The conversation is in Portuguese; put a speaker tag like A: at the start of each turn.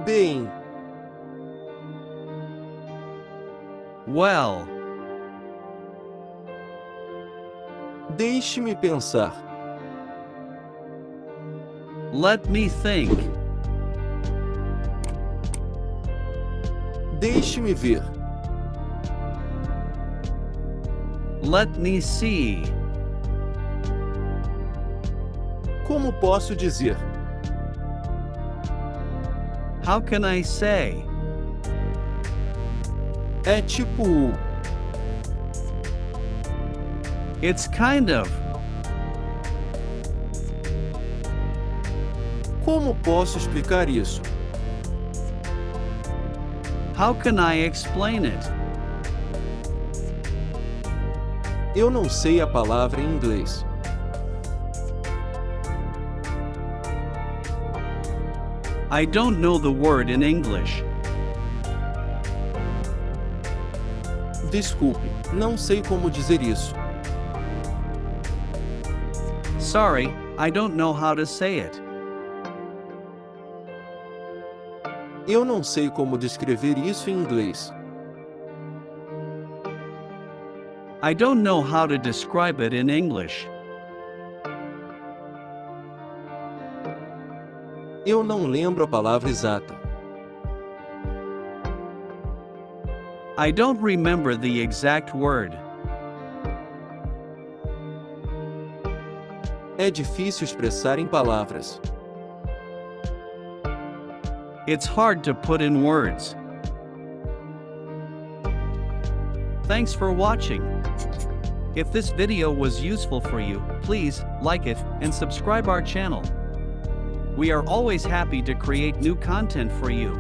A: Bem,
B: Well,
A: deixe-me pensar.
B: let me think.
A: Deixe-me ver.
B: Let me see.
A: Como posso dizer?
B: How can I say?
A: É tipo,
B: It's kind of.
A: como posso explicar isso?
B: How can I explain it?
A: Eu não sei a palavra em inglês.
B: I don't know the word in English.
A: Desculpe, não sei como dizer isso.
B: Sorry, I don't know how to say it.
A: Eu não sei como descrever isso em inglês.
B: I don't know how to describe it in English.
A: Eu não lembro a palavra exata.
B: I don't remember the exact word.
A: É difícil expressar em palavras.
B: It's hard to put in words. Thanks for watching. If this video was useful for you, please like it and subscribe our channel. We are always happy to create new content for you.